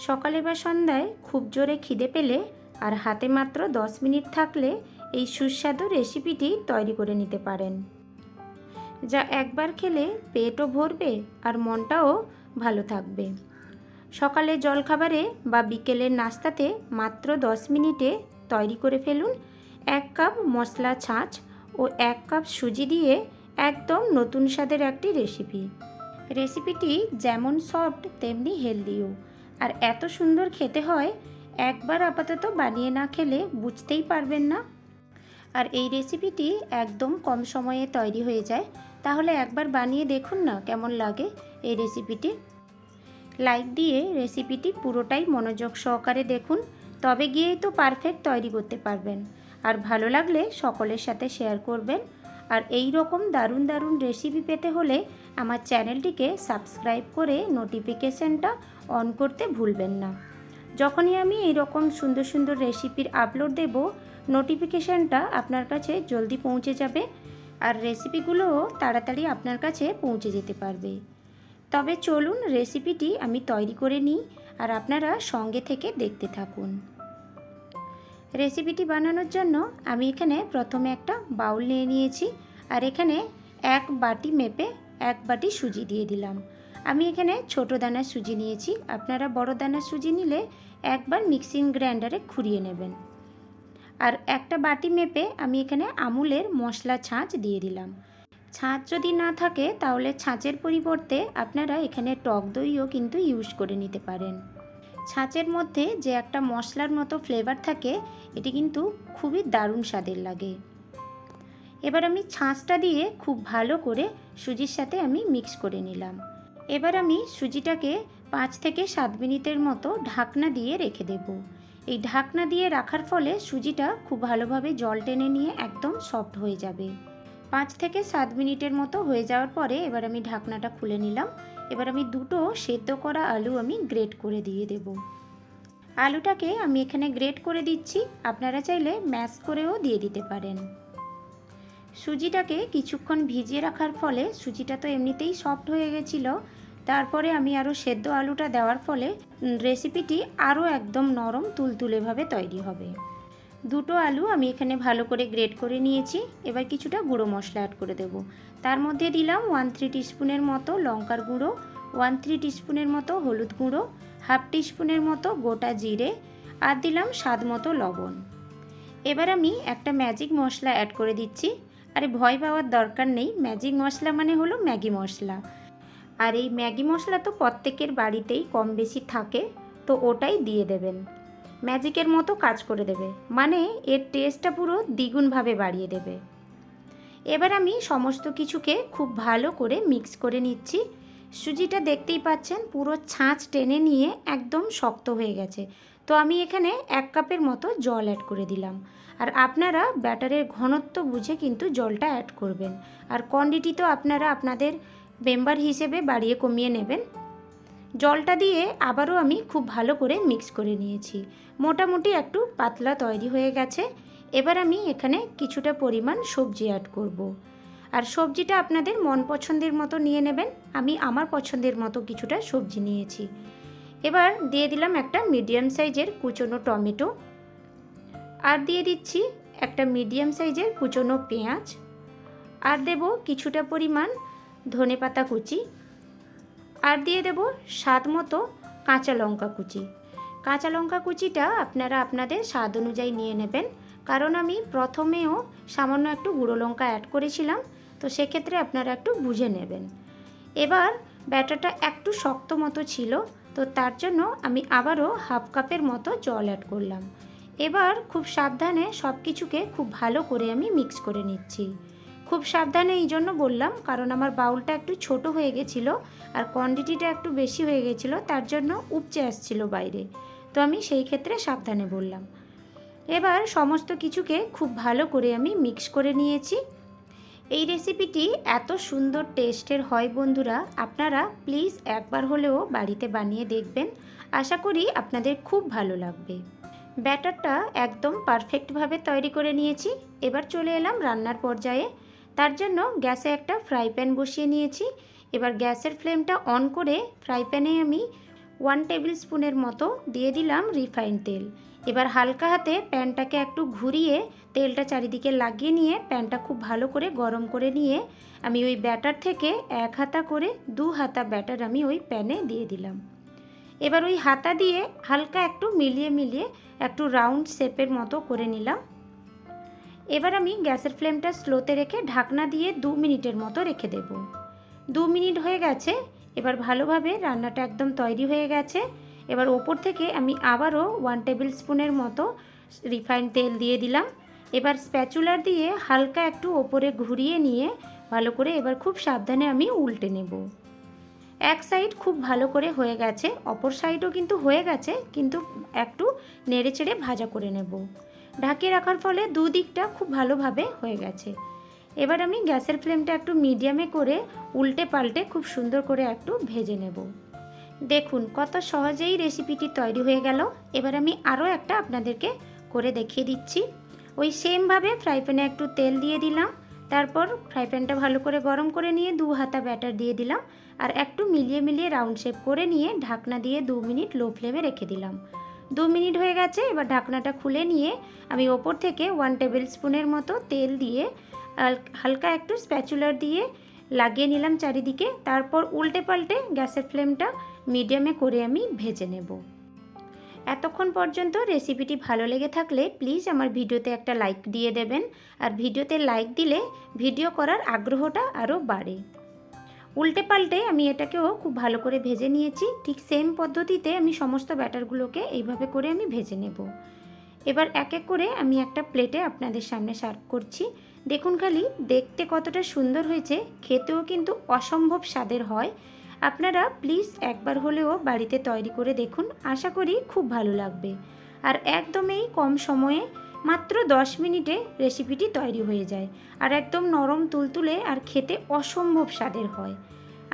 সকালে বা সন্ধ্যায় খুব জোরে খিদে পেলে আর হাতে মাত্র 10 মিনিট থাকলে এই সুস্বাদু রেসিপিটি তৈরি করে নিতে পারেন, যা একবার খেলে পেটও ভরবে আর মনটাও ভালো থাকবে। সকালে জলখাবারে বা বিকেলের নাস্তাতে মাত্র 10 মিনিটে তৈরি করে ফেলুন 1 কাপ মশলা ছাঁচ ও 1 কাপ সুজি দিয়ে একদম নতুন স্বাদের একটি রেসিপিটি যেমন সফট তেমনি হেলদিও, আর এত সুন্দর খেতে হয় একবার আপাতত বানিয়ে না খেলে বুঝতেই পারবেন না। আর এই রেসিপিটি একদম কম সময়ে তৈরি হয়ে যায়, তাহলে একবার বানিয়ে দেখুন না কেমন লাগে এই রেসিপিটি। লাইক দিয়ে রেসিপিটি পুরোটাই মনোযোগ সহকারে দেখুন, তবে গিয়েই তো পারফেক্ট তৈরি করতে পারবেন। আর ভালো লাগলে সকলের সাথে শেয়ার করবেন। আর এই রকম দারুণ দারুণ রেসিপি পেতে হলে আমার চ্যানেলটিকে সাবস্ক্রাইব করে নোটিফিকেশানটা অন করতে ভুলবেন না। যখনই আমি এই রকম সুন্দর সুন্দর রেসিপির আপলোড দেব, নোটিফিকেশানটা আপনার কাছে জলদি পৌঁছে যাবে আর রেসিপিগুলোও তাড়াতাড়ি আপনার কাছে পৌঁছে যেতে পারবে। তবে চলুন রেসিপিটি আমি তৈরি করে নিই আর আপনারা সঙ্গে থেকে দেখতে থাকুন। রেসিপিটি বানানোর জন্য আমি এখানে প্রথমে একটা বাউল নিয়ে নিয়েছি আর এখানে 1 বাটি মেপে 1 বাটি সুজি দিয়ে দিলাম। আমি এখানে ছোট দানার সুজি নিয়েছি, আপনারা বড় দানার সুজি নিলে একবার মিক্সিং গ্রাইন্ডারে ঘুরিয়ে নেবেন। আর একটা বাটি মেপে আমি এখানে আমুলের মশলা ছাঁচ দিয়ে দিলাম। ছাঁচ যদি না থাকে তাহলে ছাঁচের পরিবর্তে আপনারা এখানে টক দইও কিন্তু ইউজ করে নিতে পারেন। ছাঁচের মধ্যে যে একটা মশলার মতো ফ্লেভার থাকে, এটি কিন্তু খুবই দারুণ স্বাদের লাগে। এবার আমি ছাঁচটা দিয়ে খুব ভালো করে সুজির সাথে আমি মিক্স করে নিলাম। এবার আমি সুজিটাকে 5 থেকে 7 মিনিটের মতো ঢাকনা দিয়ে রেখে দেব। এই ঢাকনা দিয়ে রাখার ফলে সুজিটা খুব ভালোভাবে জল টেনে নিয়ে একদম সফট হয়ে যাবে। 5 থেকে 7 মিনিটের মতো হয়ে যাওয়ার পরে এবার আমি ঢাকনাটা খুলে নিলাম। এবার আমি 2টো সেদ্ধ করা আলু আমি গ্রেট করে দিয়ে দেব। আলুটাকে আমি এখানে গ্রেট করে দিচ্ছি, আপনারা চাইলে ম্যাশ করেও দিয়ে দিতে পারেন। সুজিটাকে কিছুক্ষণ ভিজিয়ে রাখার ফলে সুজিটা তো এমনিতেই সফট হয়ে গেছিলো, তারপরে আমি আরও সেদ্ধ আলুটা দেওয়ার ফলে রেসিপিটি আরও একদম নরম তুলতুলেভাবে তৈরি হবে। 2টো আলু আমি এখানে ভালো করে গ্রেট করে নিয়েছি। এবার কিছুটা গুঁড়ো মশলা অ্যাড করে দেব। তার মধ্যে দিলাম 1-3 টিস্পুনের মতো লঙ্কার গুঁড়ো, 1-3 টিস্পুনের মতো হলুদ গুঁড়ো, 1/2 টিস্পুনের মতো গোটা জিরে আর দিলাম স্বাদ মতো লবণ। এবার আমি একটা ম্যাজিক মশলা অ্যাড করে দিচ্ছি। আরে ভয় পাওয়ার দরকার নেই, ম্যাজিক মশলা মানে হলো ম্যাগি মশলা। আর এই ম্যাগি মশলা তো প্রত্যেকের বাড়িতেই কম বেশি থাকে, তো ওটাই দিয়ে দেবেন। ম্যাজিকের মতো কাজ করে দেবে, মানে এর টেস্টটা পুরো দ্বিগুণভাবে বাড়িয়ে দেবে। এবার আমি সমস্ত কিছুকে খুব ভালো করে মিক্স করে নিচ্ছি। সুজিটা দেখতেই পাচ্ছেন পুরো ছাঁচ টেনে নিয়ে একদম শক্ত হয়ে গেছে, তো আমি এখানে 1 কাপের মতো জল অ্যাড করে দিলাম। আর আপনারা ব্যাটারের ঘনত্ব বুঝে কিন্তু জলটা অ্যাড করবেন, আর কোয়ান্টিটি তো আপনারা আপনাদের মেম্বার হিসেবে বাড়িয়ে কমিয়ে নেবেন। জলটা দিয়ে আবারও আমি খুব ভালো করে মিক্স করে নিয়েছি। মোটামুটি একটু পাতলা তৈরি হয়ে গেছে। এবার আমি এখানে কিছুটা পরিমাণ সবজি অ্যাড করব। আর সবজিটা আপনাদের মন পছন্দের মতো নিয়ে নেবেন। আমি আমার পছন্দের মতো কিছুটা সবজি নিয়েছি। এবার দিয়ে দিলাম একটা মিডিয়াম সাইজের কুচনো টমেটো, আর দিয়ে দিচ্ছি একটা মিডিয়াম সাইজের কুচনো পেঁয়াজ, আর দেব কিছুটা পরিমাণ ধনেপাতা কুচি, আর দিয়ে দেব স্বাদ মতো কাঁচা লঙ্কা কুচি। কাঁচা লঙ্কা কুচিটা আপনারা আপনাদের স্বাদ অনুযায়ী নিয়ে নেবেন, কারণ আমি প্রথমেও সামান্য একটু গুঁড়ো লঙ্কা অ্যাড করেছিলাম, তো সেক্ষেত্রে আপনারা একটু বুঝে নেবেন। এবার ব্যাটারটা একটু শক্ত মতো ছিল, তো তার জন্য আমি আবারও 1/2 কাপের মতো জল অ্যাড করলাম। এবার খুব সাবধানে সব কিছুকে খুব ভালো করে আমি মিক্স করে নিচ্ছি। খুব সাবধানে এই জন্য বললাম, কারণ আমার বাউলটা একটু ছোট হয়ে গেছিলো আর কোয়ান্টিটিটা একটু বেশি হয়ে গেছিলো, তার জন্য উপচে আসছিল বাইরে, তো আমি সেই ক্ষেত্রে সাবধানে বললাম। এবার সমস্ত কিছুকে খুব ভালো করে আমি মিক্স করে নিয়েছি। এই রেসিপিটি এত সুন্দর টেস্টের হয় বন্ধুরা, আপনারা প্লিজ একবার হলেও বাড়িতে বানিয়ে দেখবেন। আশা করি আপনাদের খুব ভালো লাগবে। ব্যাটারটা একদম পারফেক্টভাবে তৈরি করে নিয়েছি। এবার চলে এলাম রান্নার পর্যায়ে। তার জন্য গ্যাসে একটা ফ্রাই প্যান বসিয়ে নিয়েছি। এবার গ্যাসের ফ্লেমটা অন করে ফ্রাই প্যানে আমি 1 টেবিল স্পুনের মতো দিয়ে দিলাম রিফাইন তেল। এবার হালকা হাতে প্যানটাকে একটু ঘুরিয়ে তেলটা চারিদিকে লাগিয়ে নিয়ে প্যানটা খুব ভালো করে গরম করে নিয়ে আমি ওই ব্যাটার থেকে 1 হাতা করে 2 হাতা ব্যাটার আমি ওই প্যানে দিয়ে দিলাম। এবার ওই হাতা দিয়ে হালকা একটু মিলিয়ে একটু রাউন্ড শেপের মতো করে নিলাম। এবার আমি গ্যাসের ফ্লেমটা স্লোতে রেখে ঢাকনা দিয়ে 2 মিনিটের মতো রেখে দেব। 2 মিনিট হয়ে গেছে। এবার ভালোভাবে রান্নাটা একদম তৈরি হয়ে গেছে। এবার ওপর থেকে আমি আবারও 1 টেবিল স্পুনের মতো রিফাইন তেল দিয়ে দিলাম। এবার স্প্যাচুলার দিয়ে হালকা একটু ওপরে ঘুরিয়ে নিয়ে ভালো করে এবার খুব সাবধানে আমি উল্টে নেব। এক সাইড খুব ভালো করে হয়ে গেছে, অপর সাইডও কিন্তু হয়ে গেছে, কিন্তু একটু নেড়েচেড়ে ভাজা করে নেব। ঢাকিয়ে রাখার ফলে দুদিকটা খুব ভালোভাবে হয়ে গেছে। এবার আমি গ্যাসের ফ্লেমটা একটু মিডিয়ামে করে উল্টে পাল্টে খুব সুন্দর করে একটু ভেজে নেব। দেখুন কত সহজেই রেসিপিটি তৈরি হয়ে গেল। এবার আমি আরও একটা আপনাদেরকে করে দেখিয়ে দিচ্ছি। ওই সেমভাবে ফ্রাই প্যানে একটু তেল দিয়ে দিলাম, তারপর ফ্রাই প্যানটা ভালো করে গরম করে নিয়ে 2 হাতা ব্যাটার দিয়ে দিলাম আর একটু মিলিয়ে রাউন্ড শেপ করে নিয়ে ঢাকনা দিয়ে 2 মিনিট লো ফ্লেমে রেখে দিলাম। 2 মিনিট হয়ে গেছে। এবার ঢাকনাটা খুলে নিয়ে আমি ওপর থেকে 1 টেবিল স্পুনের মতো তেল দিয়ে হালকা একটু স্প্যাচুলার দিয়ে লাগিয়ে নিলাম চারিদিকে। তারপর উল্টে পাল্টে গ্যাসের ফ্লেমটা মিডিয়ামে করে আমি ভেজে নেব। এতক্ষণ পর্যন্ত রেসিপিটি ভালো লেগে থাকলে প্লিজ আমার ভিডিওতে একটা লাইক দিয়ে দেবেন, আর ভিডিওতে লাইক দিলে ভিডিও করার আগ্রহটা আরও বাড়ে। উল্টে পাল্টে আমি এটাকেও খুব ভালো করে ভেজে নিয়েছি। ঠিক সেম পদ্ধতিতে আমি সমস্ত ব্যাটারগুলোকে এইভাবে করে আমি ভেজে নেব। এবার এক এক করে আমি একটা প্লেটে আপনাদের সামনে সার্ভ করছি। দেখুন খালি দেখতে কতটা সুন্দর হয়েছে, খেতেও কিন্তু অসম্ভব স্বাদের হয়। আপনারা প্লিজ একবার হলেও বাড়িতে তৈরি করে দেখুন, আশা করি খুব ভালো লাগবে। আর একদমই কম সময়ে মাত্র 10 মিনিটে রেসিপিটি তৈরি হয়ে যায় আর একদম নরম তুলতুলে আর খেতে অসম্ভব স্বাদের হয়।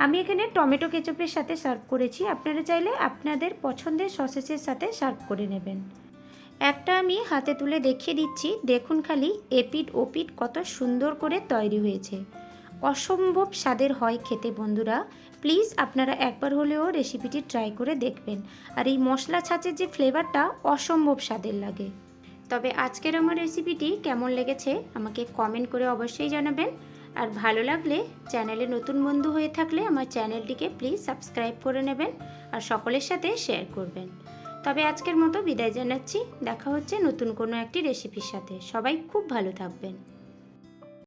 আমি এখানে টমেটো কেচাপের সাথে সার্ভ করেছি, আপনারা চাইলে আপনাদের পছন্দের সসেসের সাথে সার্ভ করে নেবেন। একটা আমি হাতে তুলে দেখিয়ে দিচ্ছি, দেখুন খালি এপিট ওপিট কত সুন্দর করে তৈরি হয়েছে। অসম্ভব স্বাদের হয় খেতে বন্ধুরা। প্লিজ আপনারা একবার হলেও রেসিপিটি ট্রাই করে দেখবেন। আর এই মশলা ছাঁচের যে ফ্লেভারটা অসম্ভব স্বাদের লাগে। তবে আজকের আমার রেসিপিটি কেমন লেগেছে আমাকে কমেন্ট করে অবশ্যই জানাবেন। আর ভালো লাগলে, চ্যানেলে নতুন বন্ধু হয়ে থাকলে আমার চ্যানেলটিকে প্লিজ সাবস্ক্রাইব করে নেবেন আর সকলের সাথে শেয়ার করবেন। তবে আজকের মতো বিদায় জানাচ্ছি। দেখা হচ্ছে নতুন কোনো একটি রেসিপির সাথে। সবাই খুব ভালো থাকবেন।